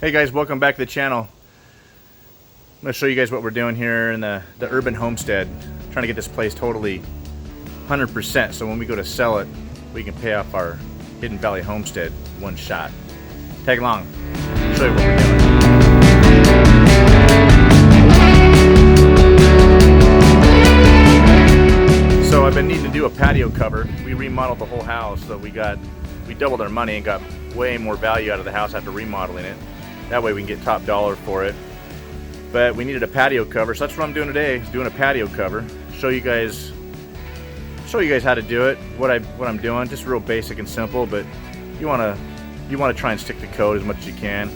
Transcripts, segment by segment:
Hey guys, welcome back to the channel. I'm going to show you guys what we're doing here in the urban homestead. Trying to get this place totally 100% so when we go to sell it, we can pay off our Hidden Valley homestead one shot. Tag along, I'll show you what we're doing. So I've been needing to do a patio cover. We remodeled the whole house, so we doubled our money and got way more value out of the house after remodeling it. That way we can get top dollar for it. But we needed a patio cover, so that's what I'm doing today, is doing a patio cover. Show you guys how to do it, what I'm doing, just real basic and simple, but you wanna try and stick to code as much as you can.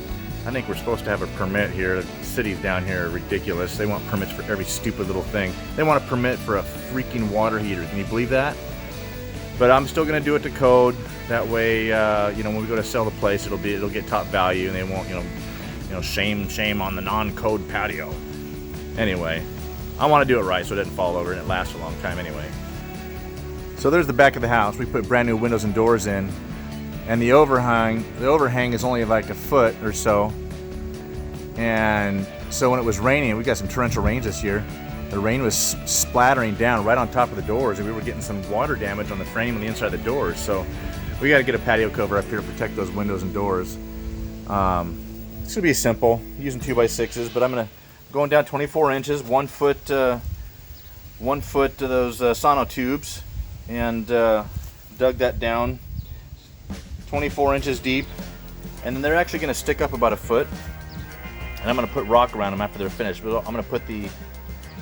I think we're supposed to have a permit here. The cities down here are ridiculous. They want permits for every stupid little thing. They want a permit for a freaking water heater. Can you believe that? But I'm still gonna do it to code. That way, when we go to sell the place, it'll get top value, and they won't, shame on the non-code patio. Anyway, I want to do it right so it doesn't fall over and it lasts a long time anyway. So there's the back of the house. We put brand new windows and doors in, and the overhang is only like a foot or so. And so when it was raining, we got some torrential rains this year. The rain was splattering down right on top of the doors, and we were getting some water damage on the frame on the inside of the doors. So we got to get a patio cover up here to protect those windows and doors. It's gonna be simple, using 2x6s, but I'm going down 24 inches, 1 foot to those sono tubes, and dug that down 24 inches deep, and then they're actually gonna stick up about a foot, and I'm gonna put rock around them after they're finished. But I'm gonna put the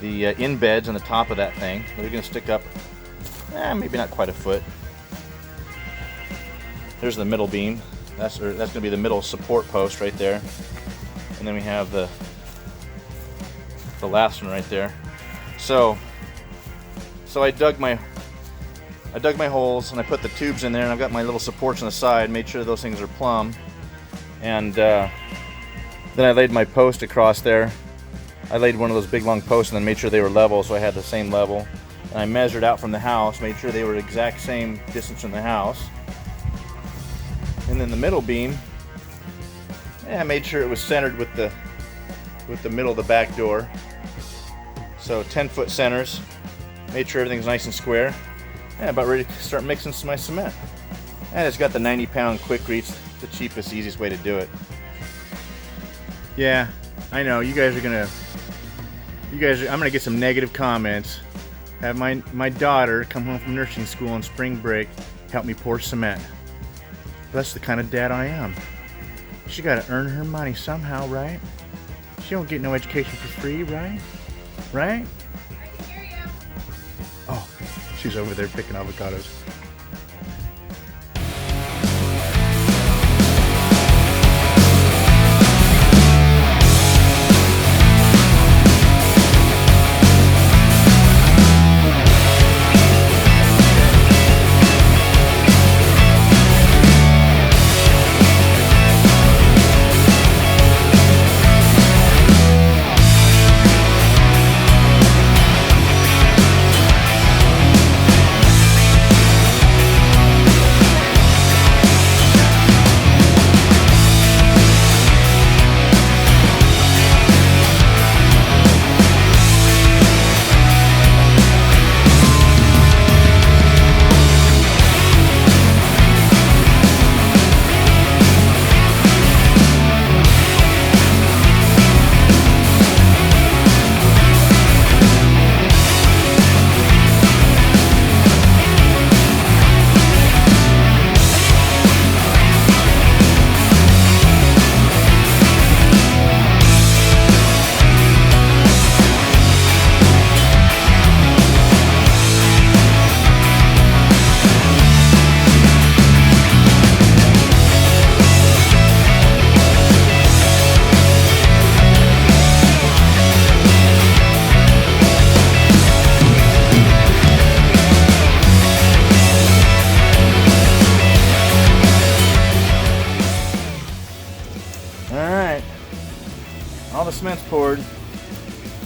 in beds on the top of that thing. They're gonna stick up, maybe not quite a foot. There's the middle beam. That's going to be the middle support post right there, and then we have the last one right there. So I dug my holes, and I put the tubes in there, and I've got my little supports on the side. Made sure those things are plumb, and then I laid my post across there. I laid one of those big long posts, and then made sure they were level, so I had the same level. And I measured out from the house, made sure they were exact same distance from the house. And then the middle beam, I made sure it was centered with the middle of the back door. So 10-foot centers, made sure everything's nice and square. About ready to start mixing my cement. And it's got the 90-pound quick reach, the cheapest, easiest way to do it. Yeah, I know I'm gonna get some negative comments. Have my daughter come home from nursing school on spring break, help me pour cement. That's the kind of dad I am. She got to earn her money somehow, right? She don't get no education for free, right? Right? I can hear you. Oh, she's over there picking avocados. All the cement's poured.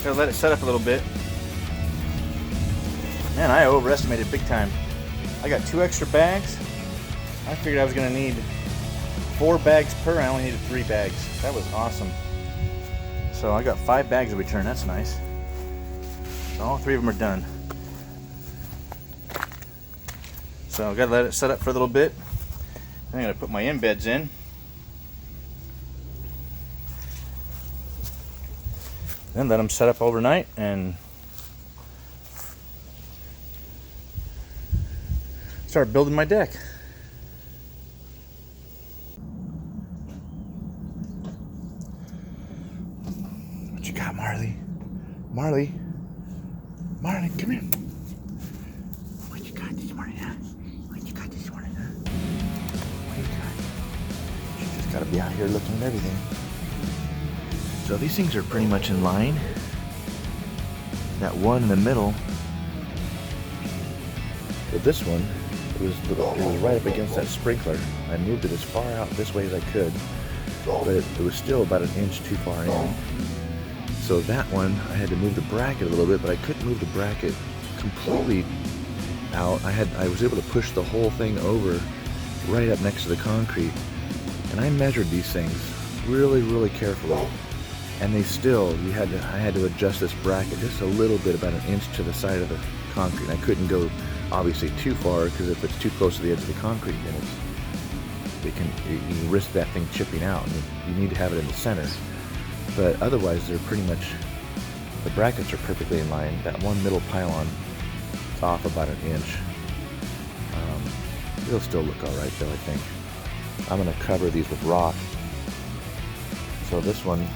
Gotta let it set up a little bit. Man, I overestimated big time. I got 2 extra bags. I figured I was gonna need 4 bags per. I only needed 3 bags. That was awesome. So I got 5 bags of return. That's nice. So all 3 of them are done. So I've got to let it set up for a little bit. I'm going to put my embeds in. Then let them set up overnight and start building my deck. What you got, Marley? Marley? Marley, come here. What you got this morning, huh? What you got this morning, huh? What you got? You just gotta be out here looking at everything. So these things are pretty much in line. That one in the middle, but this one, it was right up against that sprinkler. I moved it as far out this way as I could, but it was still about 1 inch too far in. So that one, I had to move the bracket a little bit, but I couldn't move the bracket completely out. I was able to push the whole thing over right up next to the concrete. And I measured these things really, really carefully. And they still, I had to adjust this bracket just a little bit, about 1 inch to the side of the concrete. I couldn't go obviously too far, because if it's too close to the edge of the concrete, then you can risk that thing chipping out. And you need to have it in the center. But otherwise, they're pretty much, the brackets are perfectly in line. That one middle pylon is off about 1 inch. It'll still look all right though, I think. I'm going to cover these with rock. So this one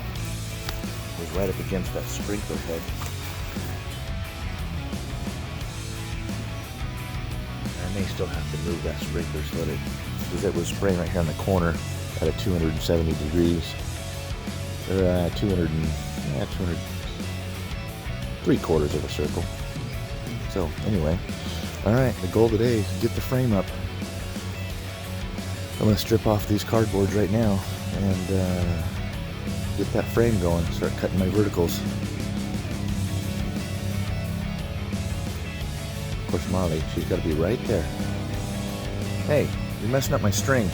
was right up against that sprinkler head. I may still have to move that sprinkler so that because it was spraying right here on the corner at a 270 degrees. Or 200, 3/4 of a circle. So anyway, all right, the goal today is to get the frame up. I'm going to strip off these cardboards right now and get that frame going, start cutting my verticals. Of course, Molly, she's got to be right there. Hey, you're messing up my string.